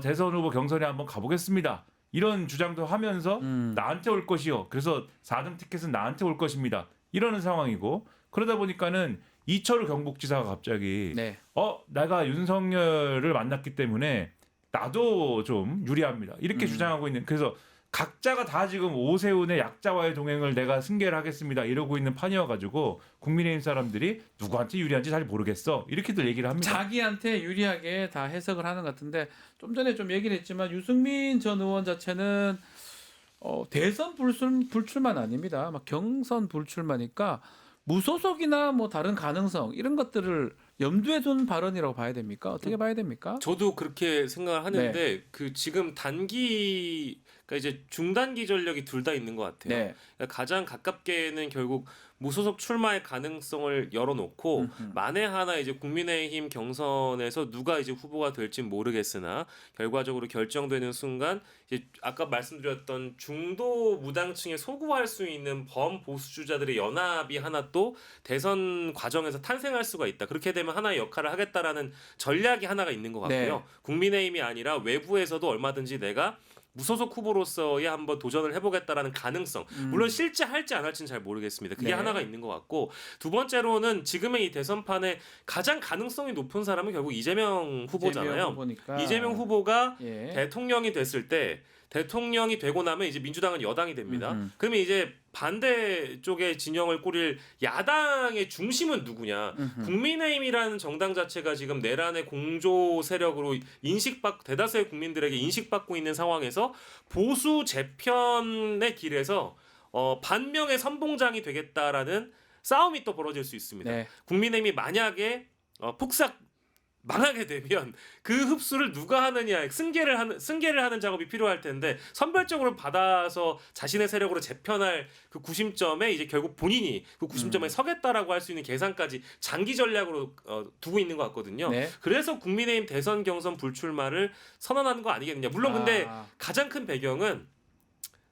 대선 후보 경선에 한번 가보겠습니다. 이런 주장도 하면서 나한테 올 것이요. 그래서 4등 티켓은 나한테 올 것입니다. 이러는 상황이고 그러다 보니까는 이철우 경북지사가 갑자기 네. 내가 윤석열을 만났기 때문에 나도 좀 유리합니다. 이렇게 주장하고 있는 그래서 각자가 다 지금 오세훈의 약자와의 동행을 내가 승계를 하겠습니다. 이러고 있는 판이어가지고 국민의힘 사람들이 누구한테 유리한지 잘 모르겠어. 이렇게들 얘기를 합니다. 자기한테 유리하게 다 해석을 하는 것 같은데 좀 전에 좀 얘기를 했지만 유승민 전 의원 자체는 대선 불출마는 아닙니다. 막 경선 불출마니까 무소속이나 뭐 다른 가능성 이런 것들을 염두에 둔 발언이라고 봐야 됩니까? 어떻게 봐야 됩니까? 저도 그렇게 생각을 하는데 그 지금 그러니까 이제 중단기 전력이 둘 다 있는 것 같아요. 네. 그러니까 가장 가깝게는 결국 무소속 출마의 가능성을 열어놓고 만에 하나 이제 국민의힘 경선에서 누가 이제 후보가 될지 모르겠으나 결과적으로 결정되는 순간 이제 아까 말씀드렸던 중도 무당층에 소구할 수 있는 범보수주자들의 연합이 하나 또 대선 과정에서 탄생할 수가 있다. 그렇게 되면 하나의 역할을 하겠다라는 전략이 하나가 있는 것 같고요. 네. 국민의힘이 아니라 외부에서도 얼마든지 내가 무소속 후보로서의 한번 도전을 해보겠다라는 가능성. 물론 실제 할지 안 할지는 잘 모르겠습니다. 그게 네. 하나가 있는 것 같고 두 번째로는 지금의 이 대선판에 가장 가능성이 높은 사람은 결국 이재명 후보잖아요. 후보니까. 이재명 후보가 예. 대통령이 됐을 때 대통령이 되고 나면 이제 민주당은 여당이 됩니다. 그러면 이제 반대 쪽의 진영을 꾸릴 야당의 중심은 누구냐? 국민의힘이라는 정당 자체가 지금 내란의 공조 세력으로 대다수의 국민들에게 인식받고 있는 상황에서 보수 재편의 길에서 반명의 선봉장이 되겠다라는 싸움이 또 벌어질 수 있습니다. 네. 국민의힘이 만약에 폭삭 망하게 되면 그 흡수를 누가 하느냐, 승계를 하는 작업이 필요할 텐데 선별적으로 받아서 자신의 세력으로 재편할 그 구심점에 이제 결국 본인이 그 구심점에 서겠다라고 할 수 있는 계산까지 장기 전략으로 두고 있는 것 같거든요. 네. 그래서 국민의힘 대선 경선 불출마를 선언하는 거 아니겠느냐. 물론 근데 가장 큰 배경은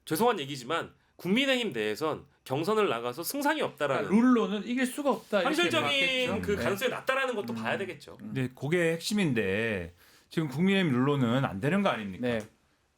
죄송한 얘기지만 국민의힘 내에선 경선을 나가서 승산이 없다라는 룰로는 이길 수가 없다. 이렇게 현실적인 봤겠죠. 그 네. 가능성이 낮다라는 것도 봐야 되겠죠. 근데 그게 핵심인데 지금 국민의힘 룰로는 안 되는 거 아닙니까? 네,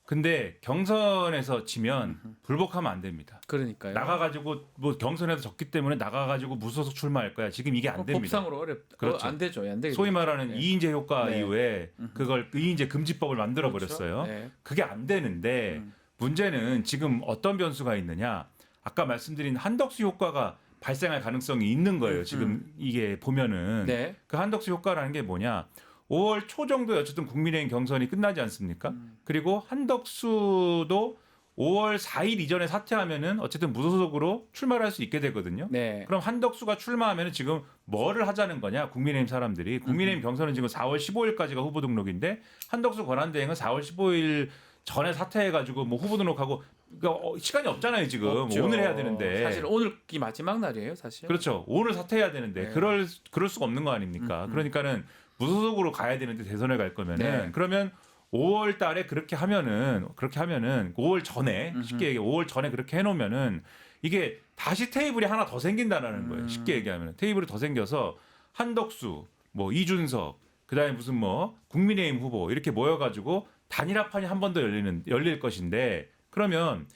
근데 경선에서 지면 불복하면 안 됩니다. 그러니까요. 나가가지고 뭐 경선에서 졌기 때문에 나가가지고 무소속 출마할 거야. 지금 이게 안 됩니다. 법상으로 어렵다. 그렇죠. 안 되죠, 안 되죠. 소위 말하는 네. 이인제 효과 네. 이후에 그걸 이인제 금지법을 만들어 버렸어요. 그렇죠? 네. 그게 안 되는데 문제는 지금 어떤 변수가 있느냐? 아까 말씀드린 한덕수 효과가 발생할 가능성이 있는 거예요. 지금 이게 보면은 네. 그 한덕수 효과라는 게 뭐냐? 5월 초 정도에 어쨌든 국민의힘 경선이 끝나지 않습니까? 그리고 한덕수도 5월 4일 이전에 사퇴하면은 어쨌든 무소속으로 출마를 할 수 있게 되거든요. 네. 그럼 한덕수가 출마하면은 지금 뭐를 하자는 거냐? 국민의힘 사람들이 국민의힘 경선은 지금 4월 15일까지가 후보 등록인데 한덕수 권한대행은 4월 15일 전에 사퇴해가지고 뭐 후보 등록하고 그러니까 시간이 없잖아요 지금. 없죠. 오늘 해야 되는데. 사실 오늘이 마지막 날이에요, 사실. 그렇죠. 오늘 사퇴해야 되는데 네. 그럴 수가 없는 거 아닙니까? 그러니까는 무소속으로 가야 되는데 대선을 갈 거면은 네. 그러면 5월 달에 그렇게 하면은 5월 전에 쉽게 얘기해 5월 전에 그렇게 해놓으면은 이게 다시 테이블이 하나 더 생긴다라는 거예요. 쉽게 얘기하면 테이블이 더 생겨서 한덕수, 뭐 이준석, 그다음에 무슨 뭐 국민의힘 후보 이렇게 모여가지고 단일화판이 한 번 더 열릴 것인데 그러면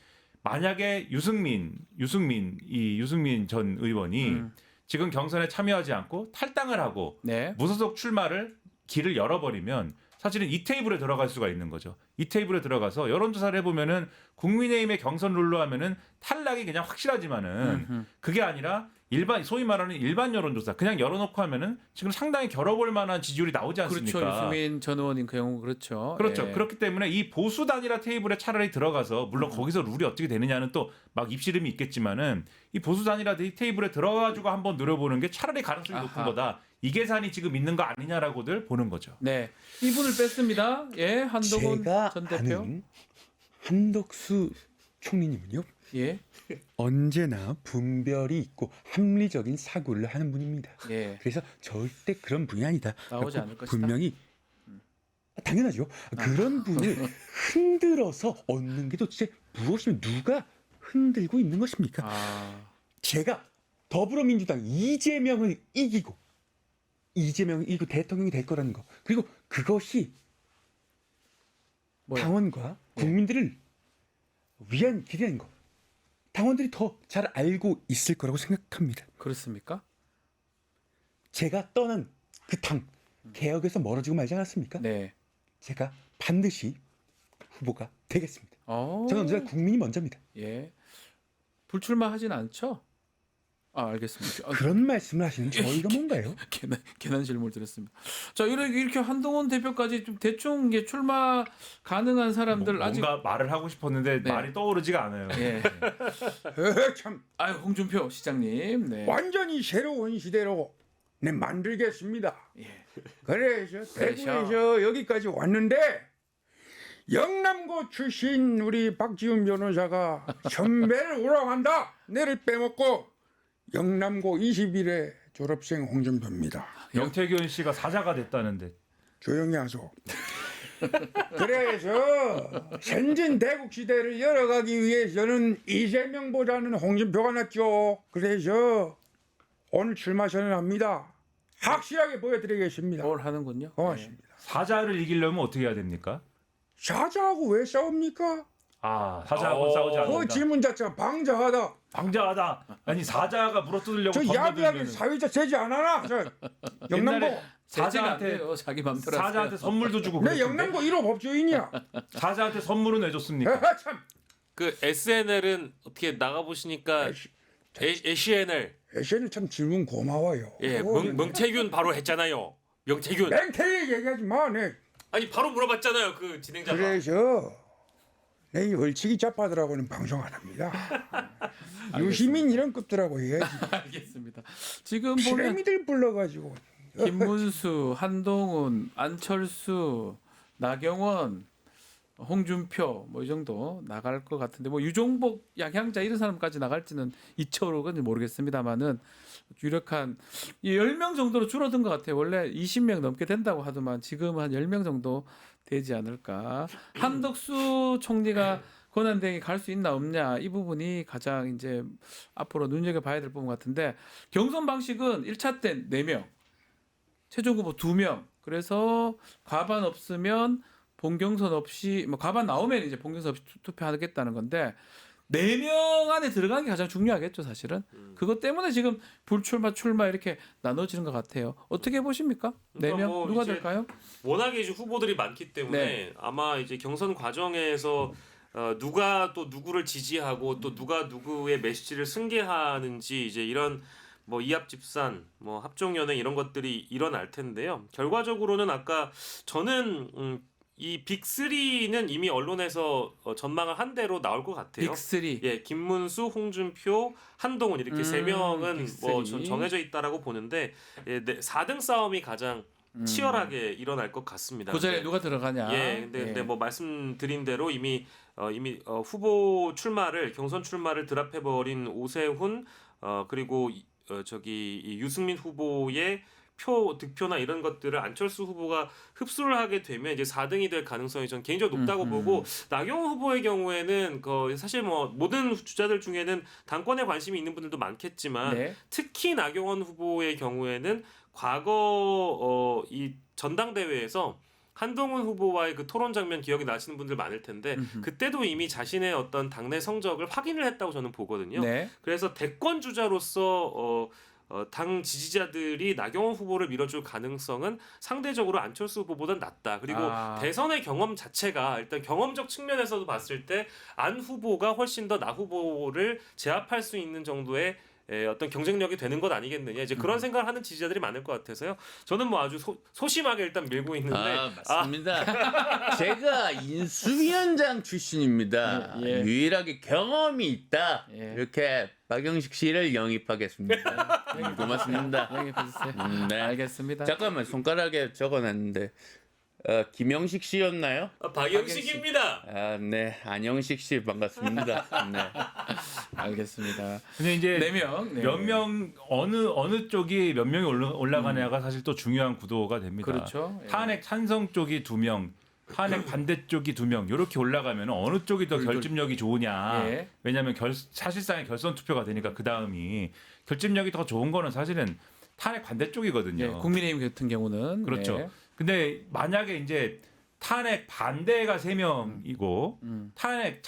만약에 유승민 전 의원이 지금 경선에 참여하지 않고 탈당을 하고 네. 무소속 출마를 길을 열어버리면 사실은 이 테이블에 들어갈 수가 있는 거죠. 이 테이블에 들어가서 여론조사를 해보면은 국민의힘의 경선 룰로 하면은 탈락이 그냥 확실하지만은 그게 아니라 소위 말하는 일반 여론조사 그냥 열어놓고 하면은 지금 상당히 겨뤄볼 만한 지지율이 나오지 않습니까? 그렇죠. 유승민 전 의원님 그 경우 그렇죠. 그렇죠. 예. 그렇기 때문에 이 보수 단일화 테이블에 차라리 들어가서 물론 거기서 룰이 어떻게 되느냐는 또 막 입씨름이 있겠지만은 이 보수 단일화 테이블에 들어가가지고 한번 노려보는 게 차라리 가능성이 높은 아하. 거다. 이 계산이 지금 있는 거 아니냐라고들 보는 거죠. 네. 이분을 뺐습니다. 예, 한동훈 제가 전 대표. 아는 한덕수 총리님은요 예. 언제나 분별이 있고 합리적인 사고를 하는 분입니다. 예. 그래서 절대 그런 분이 아니다. 나오지 라고 않을 것이다. 분명히 당연하죠. 그런 분을 흔들어서 얻는 게 도대체 무엇이면 누가 흔들고 있는 것입니까? 아. 제가 더불어민주당 이재명을 이기고 대통령이 될 거라는 거. 그리고 그것이 뭐야? 당원과 국민들을 위한 길이라는 거. 당원들이 더 잘 알고 있을 거라고 생각합니다. 그렇습니까? 제가 떠난 그 당 개혁에서 멀어지고 말지 않았습니까? 네. 제가 반드시 후보가 되겠습니다. 어. 저는 언제나 국민이 먼저입니다. 예. 불출마하진 않죠? 아, 알겠습니다. 아, 그런 말씀을 하시는 저희가 뭔가요? 괜한 질문을 드렸습니다. 자, 이렇게 한동훈 대표까지 좀 대충 이게 출마 가능한 사람들 아직 뭔가 말을 하고 싶었는데 네. 말이 떠오르지가 않아요. 예. 참 아유, 홍준표 시장님. 네. 완전히 새로운 시대로 만들겠습니다. 예. 그래서 대구에서 여기까지 왔는데 영남고 출신 우리 박지훈 변호사가 선배를 우롱한다. 내를 빼먹고 영남고 21회 졸업생 홍준표입니다. 영태균 씨가 사자가 됐다는데 조용히 하소. 그래서 선진 대국 시대를 열어가기 위해서는 이재명보다는 홍준표가 낫죠. 그래서 오늘 출마 선언합니다. 확실하게 보여드리겠습니다. 뭘 하는군요. 고맙습니다. 사자를 이기려면 어떻게 해야 됩니까? 사자하고 왜 싸웁니까? 사자하고 싸우지 않는다. 그 질문 자체가 방자하다. 방자하다. 아니 사자가 물어뜯으려고 저 야비하게 사회자 제지 안 하나? 저 영남고 제재가 안 사자한테- 돼요. 자기 맘대로 하세요. 사자한테 선물도 주고 내 그랬던데. 영남고 1호 법조인이야. 사자한테 선물은 왜 줬습니까? 참 그 SNL은 어떻게 나가 보시니까 ACNL 애시는 참 질문 고마워요. 예, 명태균 바로 했잖아요. 명태균. 맹태기 얘기하지 마. 내 아니 바로 물어봤잖아요. 그 진행자가. 그래서 내 월치기 잡아들하고는 방송 안 합니다. 유시민 이런 급들하고 해야지. 알겠습니다. 지금 보면 피라미드를 불러가지고 김문수, 한동훈, 안철수, 나경원, 홍준표 뭐 이 정도 나갈 것 같은데 뭐 유종복, 양향자 이런 사람까지 나갈지는 이철호는 모르겠습니다만은 유력한 10명 정도로 줄어든 것 같아요. 원래 20명 넘게 된다고 하더만 지금 한 10명 정도 되지 않을까. 한덕수 총리가 권한대행이 갈 수 있나 없냐 이 부분이 가장 이제 앞으로 눈여겨봐야 될 부분 같은데 경선 방식은 1차 때 4명, 최종 후보 2명. 그래서 과반 없으면 본경선 없이 뭐 과반 나오면 이제 본경선 없이 투표하겠다는 건데 4명 안에 들어가는 게 가장 중요하겠죠, 사실은. 그것 때문에 지금 불출마, 출마 이렇게 나눠지는 것 같아요. 어떻게 보십니까? 그러니까 4명 뭐 누가 이제 될까요? 워낙에 이제 후보들이 많기 때문에 네. 아마 이제 경선 과정에서 누가 또 누구를 지지하고 또 누가 누구의 메시지를 승계하는지 이제 이런 뭐 이합 집산, 뭐 합종 연행 이런 것들이 일어날 텐데요. 결과적으로는 아까 저는 이 빅3는 이미 언론에서 전망을 한 대로 나올 것 같아요. 빅3. 예, 김문수, 홍준표, 한동훈 이렇게 세 명은 뭐 빅3. 정해져 있다라고 보는데 4등 싸움이 가장 치열하게 일어날 것 같습니다. 그 자리에 네. 누가 들어가냐? 예, 근데 뭐 말씀드린 대로 이미 후보 출마를 경선 출마를 드랍해 버린 오세훈 그리고 이 유승민 후보의 득표나 이런 것들을 안철수 후보가 흡수를 하게 되면 이제 4등이 될 가능성이 전 개인적으로 높다고 보고 나경원 후보의 경우에는 사실 뭐 모든 주자들 중에는 당권에 관심이 있는 분들도 많겠지만 네. 특히 나경원 후보의 경우에는 과거 이 전당대회에서 한동훈 후보와의 그 토론 장면 기억이 나시는 분들 많을 텐데 그때도 이미 자신의 어떤 당내 성적을 확인을 했다고 저는 보거든요. 네. 그래서 대권 주자로서 당 지지자들이 나경원 후보를 밀어줄 가능성은 상대적으로 안철수 후보보다 낮다. 그리고 대선의 경험 자체가 일단 경험적 측면에서도 봤을 때 안 후보가 훨씬 더 나 후보를 제압할 수 있는 정도의 어떤 경쟁력이 되는 것 아니겠느냐 이제 그런 생각을 하는 지지자들이 많을 것 같아서요. 저는 뭐 아주 소심하게 일단 밀고 있는데 맞습니다. 제가 인수위원장 출신입니다. 예. 유일하게 경험이 있다. 예. 이렇게 박영식 씨를 영입하겠습니다. 고맙습니다. 영입해주세요. 네. 알겠습니다. 잠깐만 손가락에 적어놨는데 김영식 씨였나요? 박영식입니다. 네, 안영식 씨 반갑습니다. 네. 알겠습니다. 근데 이제 4명. 네. 몇 명 어느 쪽이 몇 명이 올라가냐가 사실 또 중요한 구도가 됩니다. 그렇죠. 예. 탄핵 찬성 쪽이 2명, 탄핵 반대 쪽이 2명 이렇게 올라가면 어느 쪽이 더 결집력이 좋으냐. 예. 왜냐하면 사실상의 결선 투표가 되니까 그 다음이 결집력이 더 좋은 거는 사실은 탄핵 반대 쪽이거든요. 예, 국민의힘 같은 경우는 그렇죠. 네. 근데 만약에 이제 탄핵 반대가 3명이고 탄핵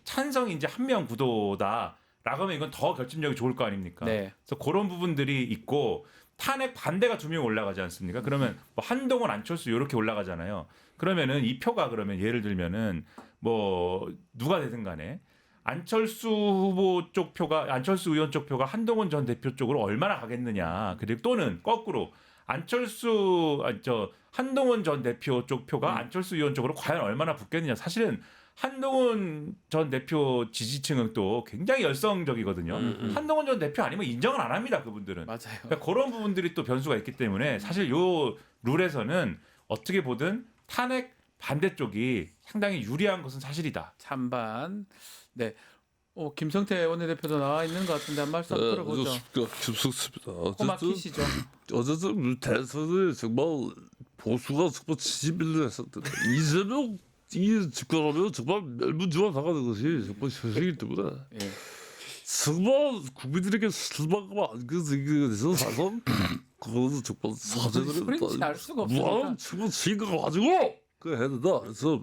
찬성이 이제 1명 구도다. 라고 하면 이건 더 결집력이 좋을 거 아닙니까? 네. 그래서 그런 부분들이 있고 탄핵 반대가 2명 올라가지 않습니까? 그러면 뭐 한동훈, 안철수 이렇게 올라가잖아요. 그러면은 이 표가 그러면 예를 들면은 뭐 누가 되든 간에 안철수 후보 쪽 표가 안철수 의원 쪽 표가 한동훈 전 대표 쪽으로 얼마나 가겠느냐. 그리고 또는 거꾸로 한동훈 전 대표 쪽 표가 안철수 의원 쪽으로 과연 얼마나 붙겠느냐. 사실은 한동훈 전 대표 지지층은 또 굉장히 열성적이거든요. 한동훈 전 대표 아니면 인정을 안 합니다. 그분들은. 맞아요. 그러니까 그런 부분들이 또 변수가 있기 때문에 사실 요 룰에서는 어떻게 보든 탄핵 반대 쪽이 상당히 유리한 것은 사실이다. 찬반. 네. 김성태 원내대표도 나와 있는 것 같은데 한 말씀 들어보죠. 김숙습니다. 코막히시죠. 어쨌든 대선에 정말 보수가 정말 지지밀을 했었는데 이재명이 집권하면 정말 멸문지화 당하는 것이 정말 현실이기 때문에 예. 정말 국민들에게 실망감 안겨서 사선 그거는 정말 소리인지 알 수가 무한 없으니까. 정말 지금 가지고 그 해야 된다. 그래서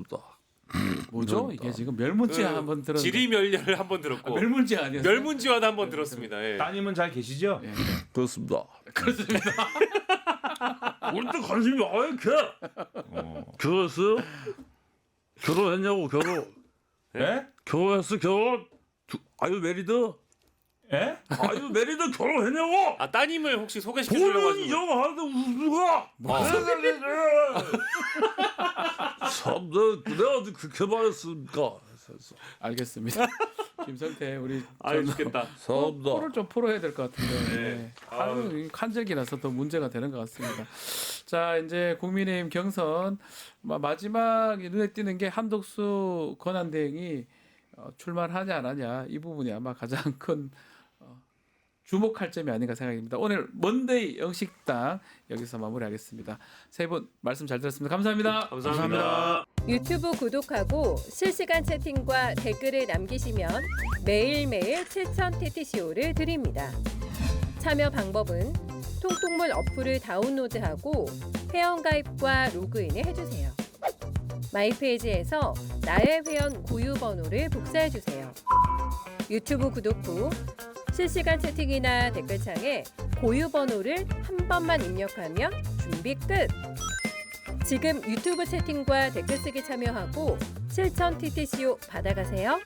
뭐죠? 이게 지금 멸문지 한번 들었는데 지리멸렬 한번 들었고 멸문지 아니었어요? 멸문지화도 한번 들었습니다. 예. 따님은 잘 계시죠? 예. 그렇습니다. 그렇습니다. 우리도 관심이 왜 이렇게? 결혼했어요? 결혼했냐고 결혼. 예? 결혼했어 결혼. 아유 메리드. 예? 아유 메리드 결혼했냐고. 아 따님을 혹시 소개시켜 주려고 본인 하시는 영어 하는데 우수가. 참, 내가 어디 그렇게 말했습니까? 알겠습니다. 김성태 우리 아유 죽겠다. 사업다. 코를 좀 풀어야 될 것 같은데 네. 아유, 칸절기라서 더 문제가 되는 것 같습니다. 자 이제 국민의힘 경선 마지막에 눈에 띄는 게 한덕수 권한대행이 출마하냐 안 하냐 이 부분이 아마 가장 큰 주목할 점이 아닌가 생각이 듭니다. 오늘 먼데이 영식당 여기서 마무리하겠습니다. 세 분 말씀 잘 들었습니다. 감사합니다. 감사합니다. 유튜브 구독하고 실시간 채팅과 댓글을 남기시면 매일매일 7천 TTCO를 드립니다. 참여 방법은 통통물 어플을 다운로드하고 회원가입과 로그인을 해주세요. 마이페이지에서 나의 회원 고유 번호를 복사해주세요. 유튜브 구독 후 실시간 채팅이나 댓글창에 고유 번호를 한 번만 입력하면 준비 끝! 지금 유튜브 채팅과 댓글 쓰기 참여하고 7,000 TTCO 받아가세요.